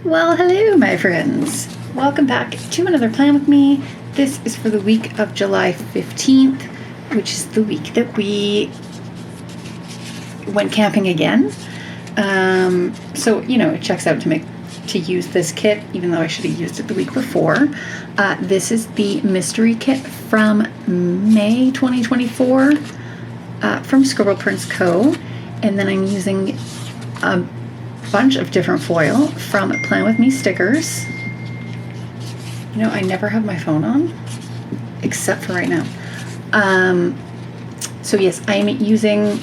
Well, hello, my friends. Welcome back to another Plan With Me. This is for the week of July 15th, which is the week that we went camping again. So, it checks out to use this kit, even though I should have used it the week before. This is the mystery kit from May 2024 from ScribblePrintsCo. And then I'm using a bunch of different foil from Plan With Me stickers. I never have my phone on, except for right now. So yes, I am using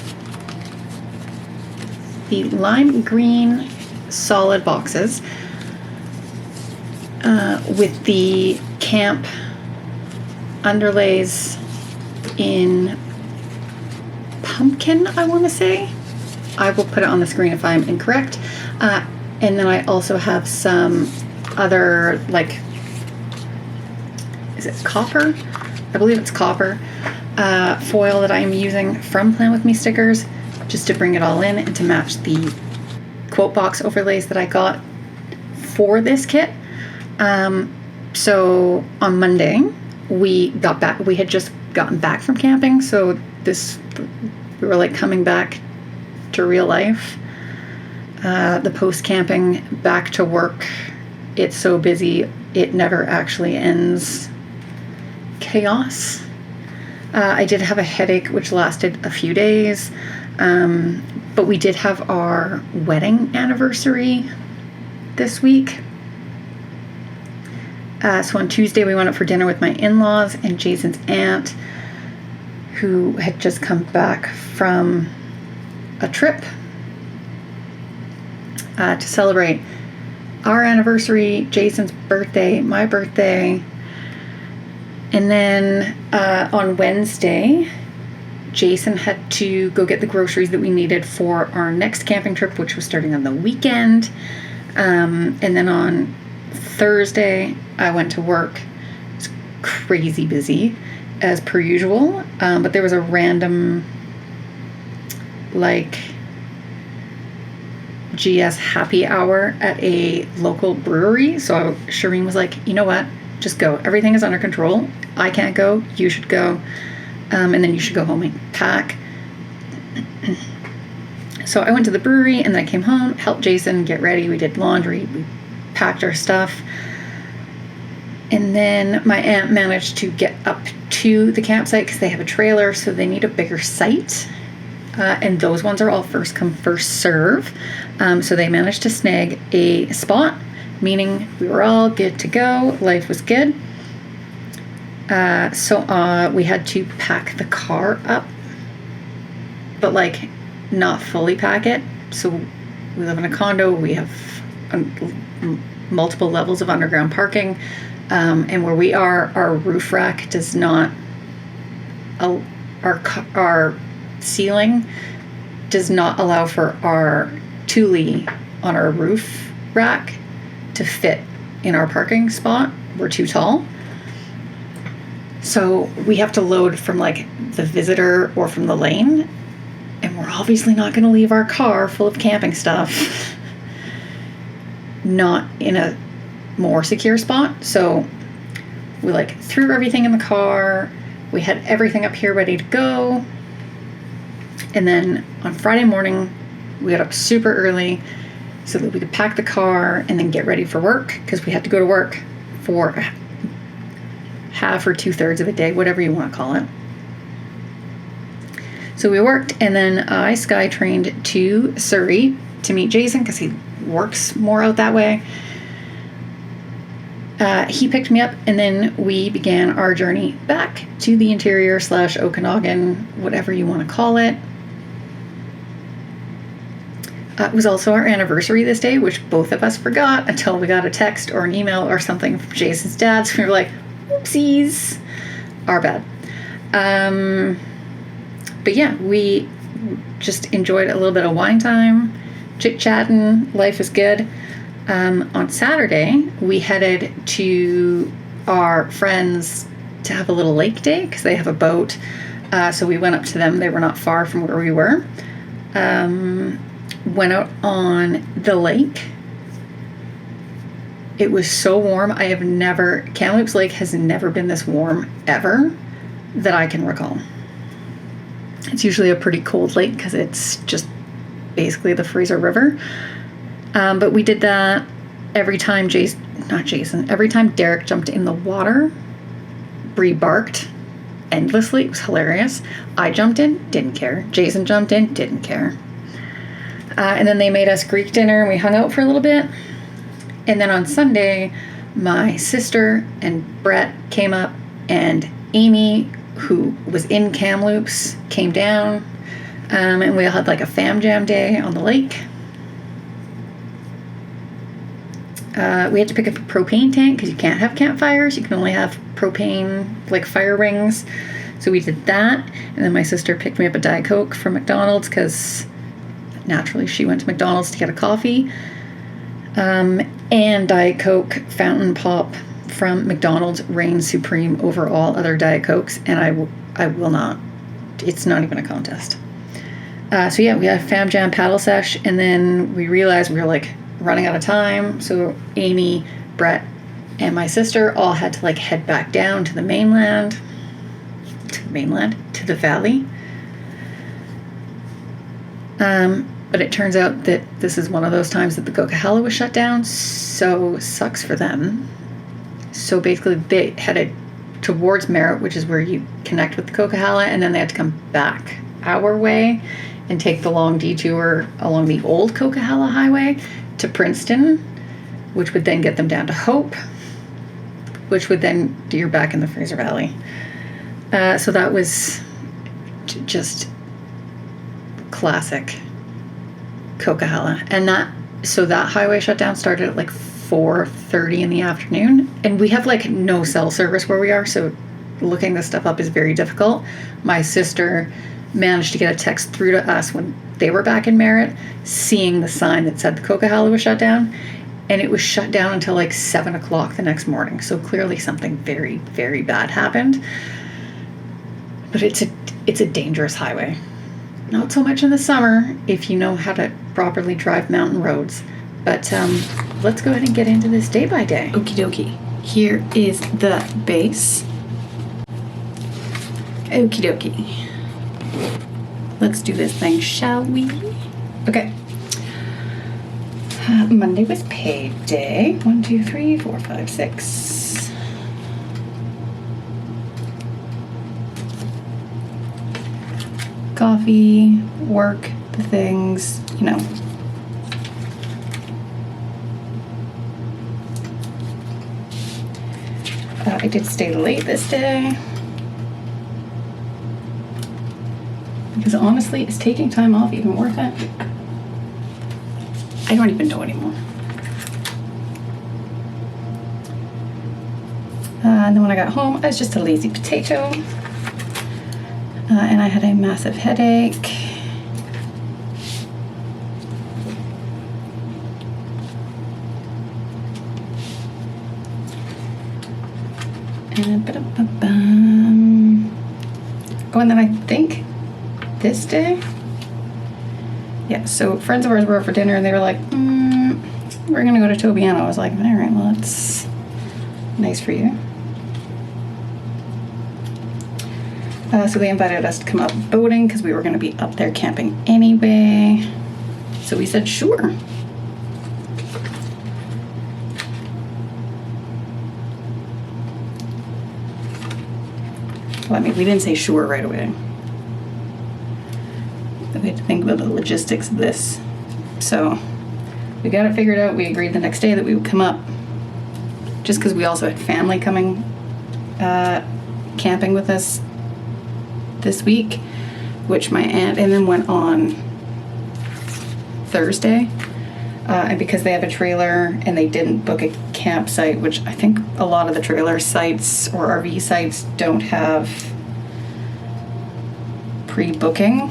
the lime green solid boxes with the camp underlays in pumpkin, I want to say. I will put it on the screen if I'm incorrect. And then I also have some other, is it copper? I believe it's copper foil that I'm using from Plan With Me stickers, just to bring it all in and to match the quote box overlays that I got for this kit. So on Monday, we had just gotten back from camping, so we were coming back to real life. The post-camping back to work, it's so busy, it never actually ends. Chaos. I did have a headache, which lasted a few days, but we did have our wedding anniversary this week. So on Tuesday, we went out for dinner with my in-laws and Jason's aunt, who had just come back from a trip to celebrate our anniversary, Jason's birthday, my birthday. And then on Wednesday, Jason had to go get the groceries that we needed for our next camping trip, which was starting on the weekend. And then on Thursday, I went to work. It was crazy busy, as per usual. But there was a random, GS happy hour at a local brewery. So Shireen was like, you know what? Just go. Everything is under control. I can't go. You should go. And then you should go home and pack. So I went to the brewery and then I came home, helped Jason get ready. We did laundry. We packed our stuff. And then my aunt managed to get up to the campsite because they have a trailer, so they need a bigger site. And those ones are all first come, first serve. So they managed to snag a spot, meaning we were all good to go. Life was good. So we had to pack the car up, but not fully pack it. So we live in a condo. We have multiple levels of underground parking. And where we are, our roof rack does not, our ceiling does not allow for our Thule on our roof rack to fit in our parking spot. We're too tall. So we have to load from the visitor or from the lane. And we're obviously not going to leave our car full of camping stuff not in a more secure spot. So we threw everything in the car. We had everything up here ready to go. And then on Friday morning, we got up super early so that we could pack the car and then get ready for work, because we had to go to work for half or 2/3 of the day, whatever you want to call it. So we worked, and then I SkyTrained to Surrey to meet Jason because he works more out that way. He picked me up, and then we began our journey back to the interior / Okanagan, whatever you want to call it. It was also our anniversary this day, which both of us forgot until we got a text or an email or something from Jason's dad. So we were like, oopsies, our bad. But yeah, we just enjoyed a little bit of wine time, chit-chatting, life is good. On Saturday, we headed to our friends to have a little lake day because they have a boat. So we went up to them. They were not far from where we were. Went out on the lake. It was so warm. Kamloops Lake has never been this warm ever that I can recall. It's usually a pretty cold lake because it's just basically the Fraser River. But we did that every time every time Derek jumped in the water, Bree barked endlessly. It was hilarious. I jumped in, didn't care. Jason jumped in, didn't care. And then they made us Greek dinner and we hung out for a little bit. And then on Sunday, my sister and Brett came up, and Amy, who was in Kamloops, came down, and we all had like a fam jam day on the lake. We had to pick up a propane tank because you can't have campfires. You can only have propane, like fire rings. So we did that. And then my sister picked me up a Diet Coke from McDonald's because naturally she went to McDonald's to get a coffee. And Diet Coke Fountain Pop from McDonald's reigns supreme over all other Diet Cokes, and I will not. It's not even a contest. So yeah, we had a fam jam paddle sesh, and then we realized we were like running out of time. So Amy, Brett, and my sister all had to like head back down to the mainland, to the valley. But it turns out that this is one of those times that the Coquihalla was shut down, so sucks for them. So basically they headed towards Merritt, which is where you connect with the Coquihalla, and then they had to come back our way and take the long detour along the old Coquihalla Highway to Princeton, which would then get them down to Hope, which would then you're back in the Fraser Valley. So that was just classic Coquihalla. And that highway shutdown started at like 4:30 in the afternoon, and we have like no cell service where we are, so looking this stuff up is very difficult. My sister managed to get a text through to us when they were back in Merritt, seeing the sign that said the Coquihalla was shut down, and it was shut down until like 7 o'clock the next morning. So clearly something very, very bad happened. But it's a dangerous highway. Not so much in the summer if you know how to properly drive mountain roads. But let's go ahead and get into this day by day. Okie dokie. Here is the base. Okie dokie. Let's do this thing, shall we? Okay. Monday was payday. 1, 2, 3, 4, 5, 6. Coffee, work, the things, you know. I did stay late this day. Because honestly, is taking time off even worth it? I don't even know anymore. And then when I got home, I was just a lazy potato. And I had a massive headache. And oh, and then I think this day, yeah, so friends of ours were over for dinner and they were like, we're gonna go to Tobiano. I was like, all right, well, that's nice for you. So they invited us to come up boating because we were going to be up there camping anyway. So we said, sure. Well, I mean, we didn't say sure right away. We had to think about the logistics of this. So we got it figured out. We agreed the next day that we would come up just because we also had family coming camping with us this week, which my aunt and then went on Thursday, and because they have a trailer and they didn't book a campsite, which I think a lot of the trailer sites or RV sites don't have pre-booking,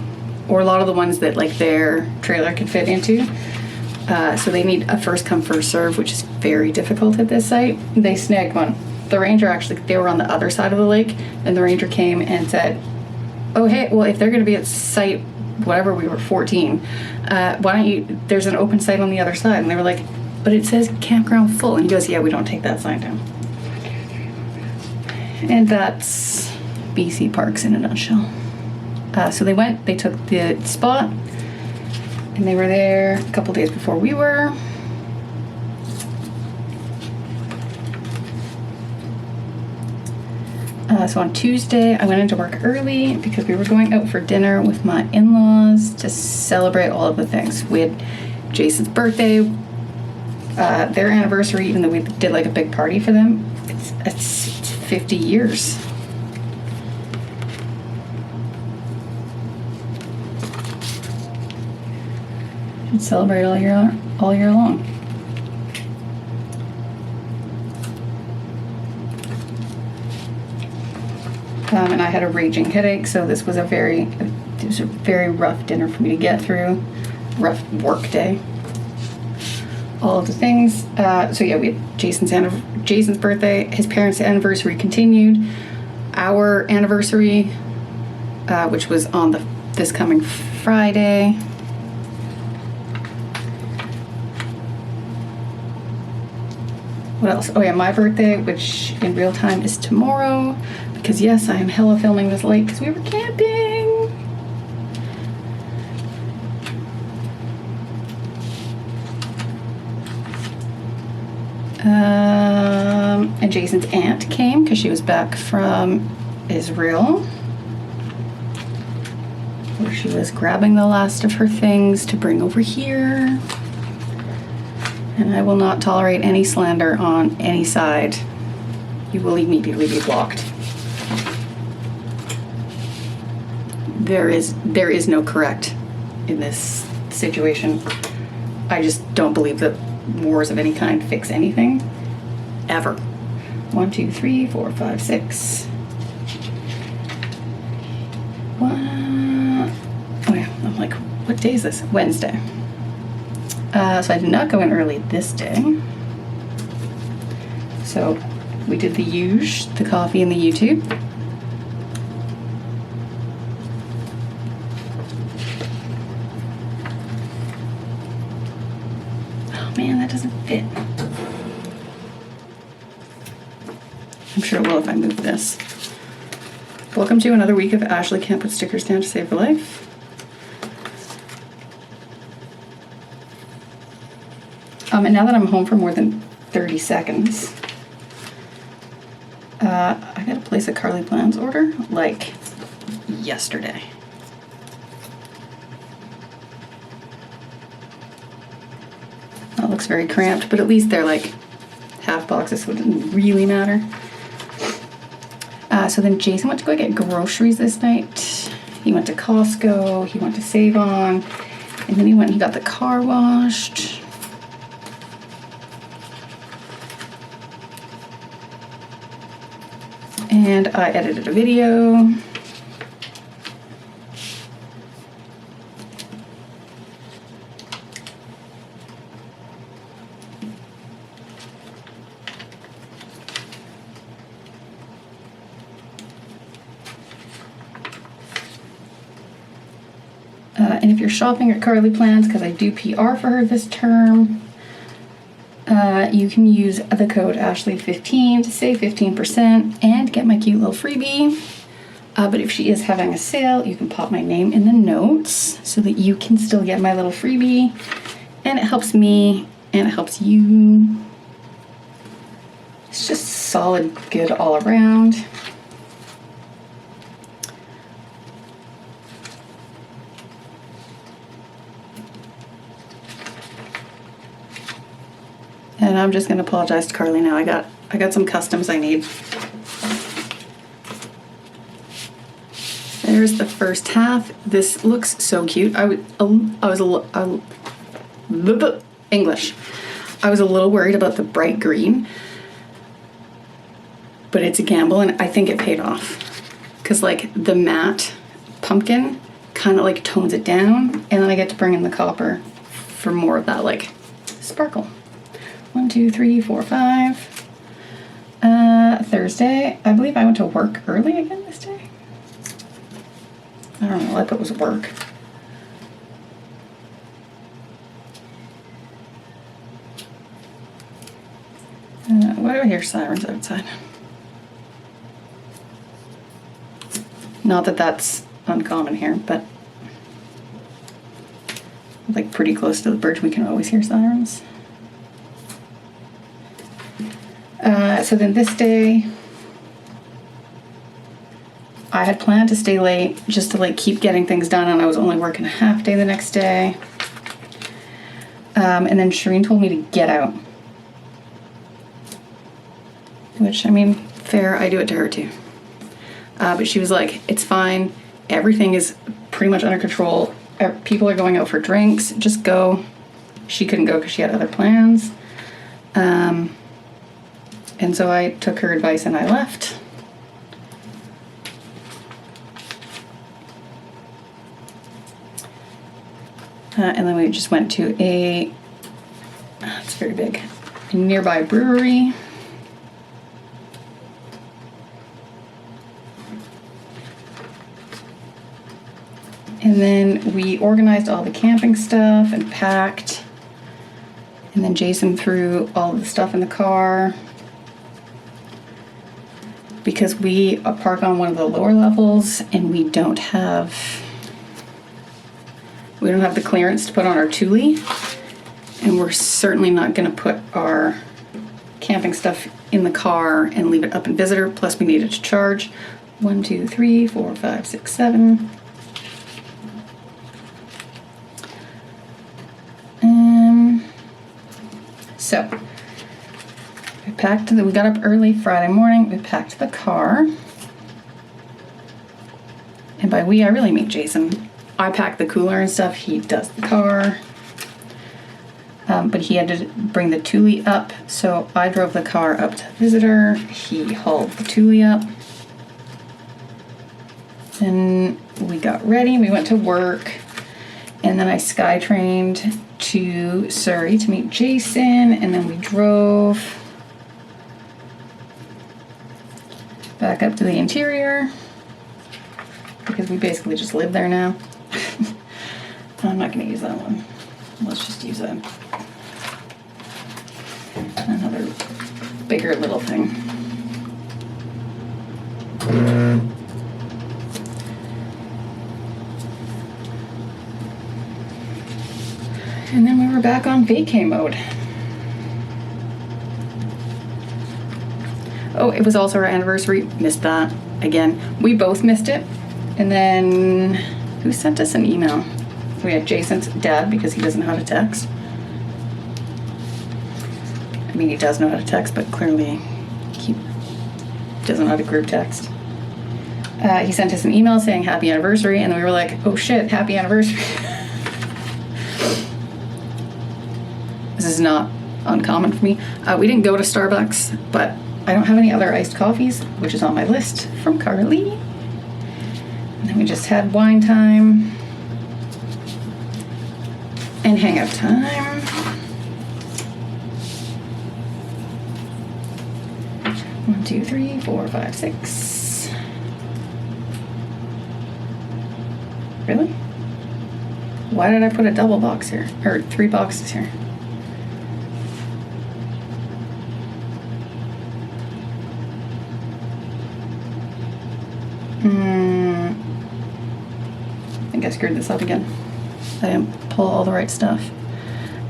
or a lot of the ones that like their trailer could fit into, so they need a first come first serve, which is very difficult at this site. They snagged one. The ranger actually, they were on the other side of the lake, and the ranger came and said, oh, hey, well, if they're going to be at site, whatever, we were 14, why don't you, there's an open site on the other side. And they were like, but it says campground full. And he goes, yeah, we don't take that sign down. And that's BC Parks in a nutshell. So they took the spot, and they were there a couple days before we were. So on Tuesday, I went into work early because we were going out for dinner with my in-laws to celebrate all of the things. We had Jason's birthday, their anniversary, even though we did like a big party for them. It's 50 years. Should celebrate all year long. And I had a raging headache, so this was a very rough dinner for me to get through. Rough work day. All of the things. So yeah, we had Jason's birthday, his parents' anniversary continued, our anniversary, which was on this coming Friday. What else? Oh yeah, my birthday, which in real time is tomorrow. Because yes, I am hella filming this late because we were camping. And Jason's aunt came because she was back from Israel, where she was grabbing the last of her things to bring over here. And I will not tolerate any slander on any side. You will immediately be blocked. There is no correct in this situation. I just don't believe that wars of any kind fix anything. Ever. 1, 2, 3, 4, 5, 6. Oh yeah, I'm like, what day is this? Wednesday. So I did not go in early this day. So we did the usual, the coffee and the YouTube. Oh man, that doesn't fit. I'm sure it will if I move this. Welcome to another week of Ashley Can't Put Stickers Down to Save Her Life. And now that I'm home for more than 30 seconds, I gotta place a Carly Plans order like yesterday. That looks very cramped, but at least they're like half boxes, so it doesn't really matter. So then Jason went to go get groceries this night. He went to Costco, he went to Save On, and then he got the car washed. And I edited a video. And if you're shopping at Carly Plans, because I do PR for her this term, you can use the code Ashley15 to save 15% and get my cute little freebie. But if she is having a sale, you can pop my name in the notes so that you can still get my little freebie. And it helps me and it helps you. It's just solid good all around. And I'm just gonna apologize to Carly now. I got some customs I need. There's the first half. This looks so cute. English. I was a little worried about the bright green, but it's a gamble, and I think it paid off. Cause like the matte pumpkin kind of like tones it down, and then I get to bring in the copper for more of that like sparkle. 1, 2, 3, 4, 5. Thursday. I believe I went to work early again this day. I don't know, I thought it was work. Why do I hear sirens outside? Not that that's uncommon here, but like pretty close to the bridge, we can always hear sirens. So then this day, I had planned to stay late just to like keep getting things done, and I was only working a half day the next day. And then Shireen told me to get out. Which, I mean, fair, I do it to her too. But she was like, it's fine. Everything is pretty much under control. People are going out for drinks. Just go. She couldn't go because she had other plans. And so I took her advice and I left. And then we just went to it's very big, a nearby brewery. And then we organized all the camping stuff and packed. And then Jason threw all of the stuff in the car. Because we park on one of the lower levels and we don't have the clearance to put on our Thule. And we're certainly not gonna put our camping stuff in the car and leave it up in visitor. Plus we needed to charge 1, 2, 3, 4, 5, 6, 7. So we got up early Friday morning, we packed the car. And by we, I really mean Jason. I pack the cooler and stuff, he does the car. But he had to bring the Thule up, so I drove the car up to visitor, he hauled the Thule up. Then we got ready, we went to work, and then I SkyTrained to Surrey to meet Jason, and then we drove back up to the interior because we basically just live there now. I'm not going to use that one. Let's just use another bigger little thing. And then we were back on vacay mode. Oh, it was also our anniversary. Missed that again. We both missed it. And then who sent us an email? We had Jason's dad because he doesn't know how to text. I mean, he does know how to text, but clearly he doesn't know how to group text. He sent us an email saying happy anniversary, and we were like, oh shit, happy anniversary. This is not uncommon for me. We didn't go to Starbucks, but I don't have any other iced coffees, which is on my list from Carly. And then we just had wine time and hangout time. One, 2, 3, 4, 5, 6. Really? Why did I put a double box here? Or 3 boxes here? I think I screwed this up again. I didn't pull all the right stuff.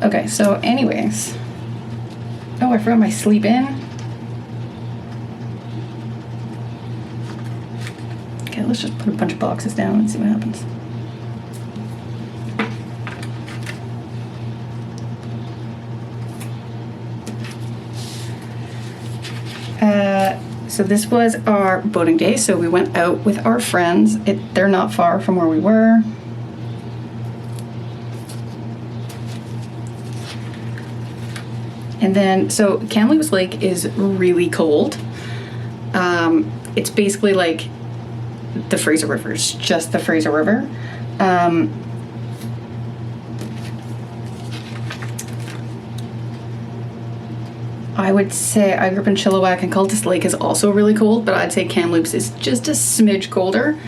Okay, so anyways. Oh, I forgot my sleep in. Okay, let's just put a bunch of boxes down and see what happens. So this was our boating day, so we went out with our friends. They're not far from where we were. And then, so Kamloops Lake is really cold. It's basically like the Fraser River, it's just the Fraser River. I would say I grew up in Chilliwack, and Cultus Lake is also really cold, but I'd say Kamloops is just a smidge colder.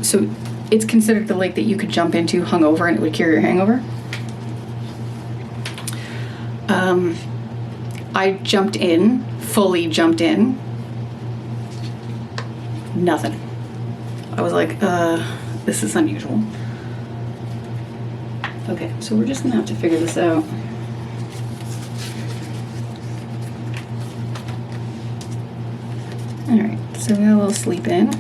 So it's considered the lake that you could jump into hungover and it would cure your hangover. I jumped in, fully jumped in. Nothing. I was like, this is unusual. Okay, so we're just gonna have to figure this out. All right, so we got a little sleep in.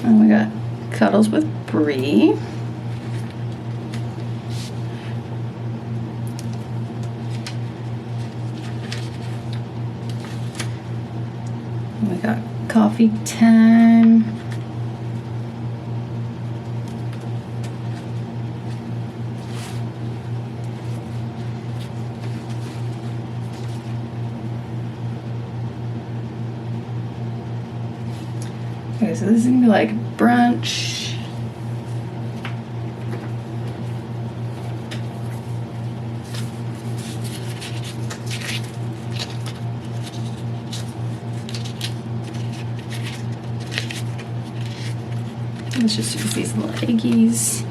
And we got cuddles with Bree. And we got coffee time. Okay, so this is gonna be like brunch. Let's just use these little eggies.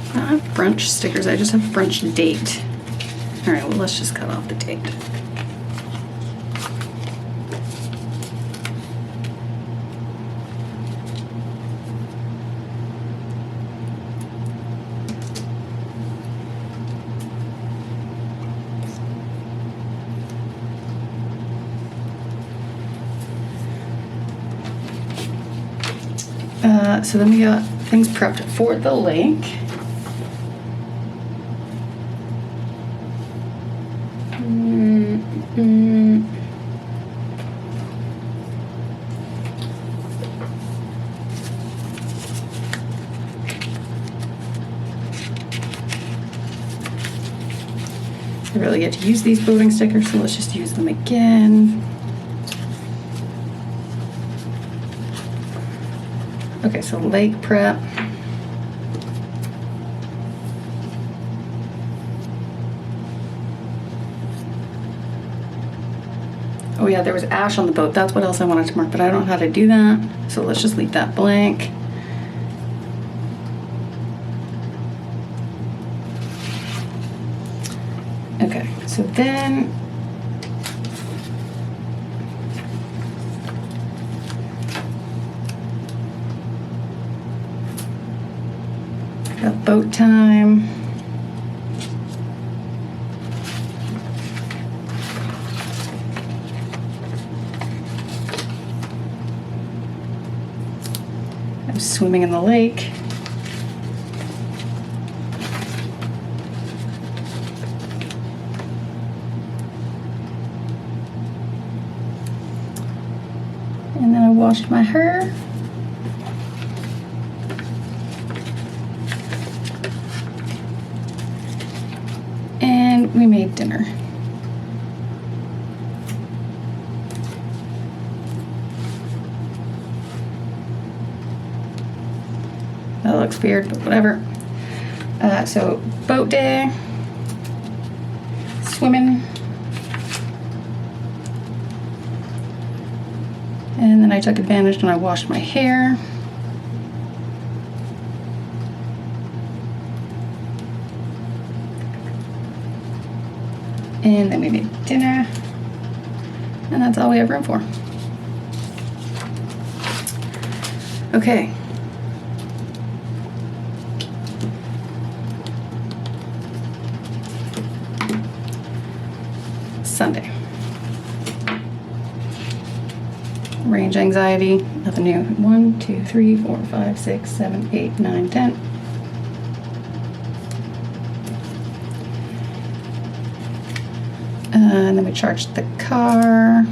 I don't have brunch stickers, I just have brunch date. All right, well, let's just cut off the date. So then we got things prepped for the lake. I really get to use these boating stickers, so let's just use them again. Okay, so lake prep. Oh yeah, there was ash on the boat. That's what else I wanted to mark, but I don't know how to do that. So let's just leave that blank. Okay, so then got boat time. I'm swimming in the lake. And then I washed my hair. And we made dinner. That looks weird, but whatever. So boat day, swimming. And then I took advantage and I washed my hair. And then we made dinner. And that's all we have room for. Okay. Sunday. Range anxiety, nothing new. 1, 2, 3, 4, 5, 6, 7, 8, 9, 10. And then we charged the car.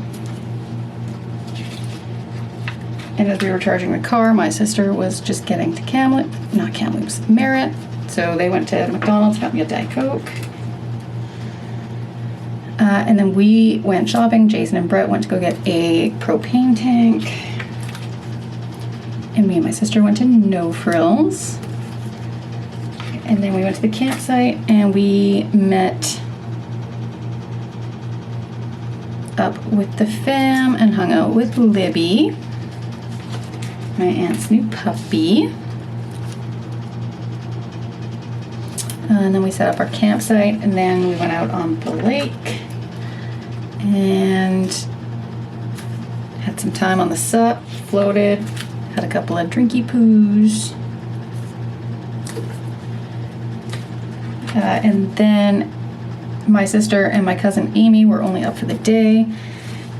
And as we were charging the car, my sister was just getting to Merritt. So they went to McDonald's, got me a Diet Coke. And then we went shopping. Jason and Brett went to go get a propane tank. And me and my sister went to No Frills. And then we went to the campsite and we met up with the fam and hung out with Libby, my aunt's new puppy. And then we set up our campsite and then we went out on the lake and had some time on the sup, floated, had a couple of drinky poos. And then my sister and my cousin Amy were only up for the day.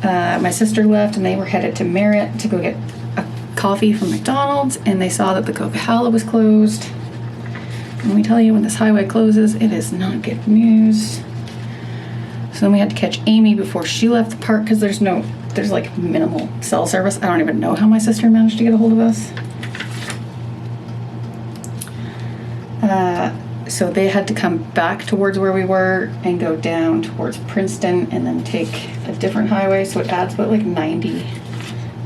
My sister left and they were headed to Merritt to go get a coffee from McDonald's, and they saw that the Coquihalla was closed. And let me tell you, when this highway closes, it is not good news. So then we had to catch Amy before she left the park because there's like minimal cell service. I don't even know how my sister managed to get a hold of us. So they had to come back towards where we were and go down towards Princeton and then take a different highway. So it adds about like 90,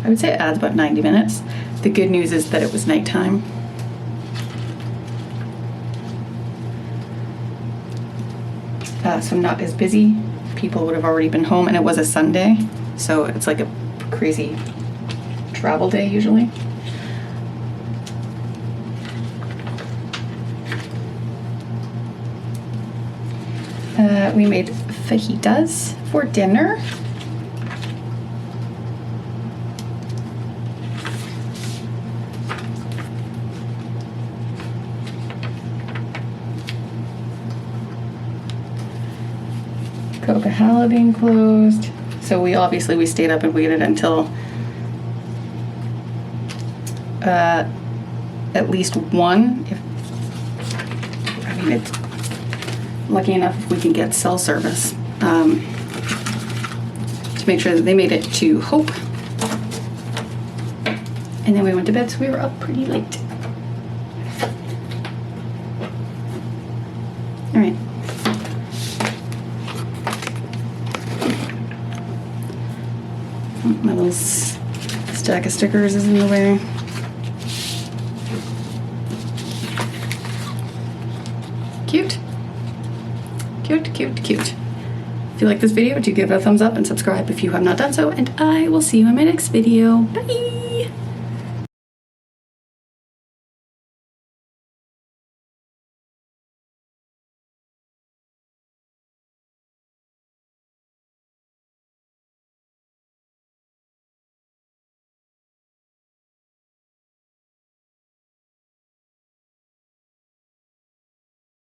I would say it adds about 90 minutes. The good news is that it was nighttime. So not as busy. People would have already been home, and it was a Sunday. So it's like a crazy travel day usually. We made fajitas for dinner. Coquihalla being closed. So we stayed up and waited until at least 1. It's lucky enough if we can get cell service to make sure that they made it to Hope. And then we went to bed, so we were up pretty late. All right. My little stack of stickers is in the way. Cute. Cute, cute, cute. If you like this video, do give it a thumbs up and subscribe if you have not done so, and I will see you in my next video. Bye!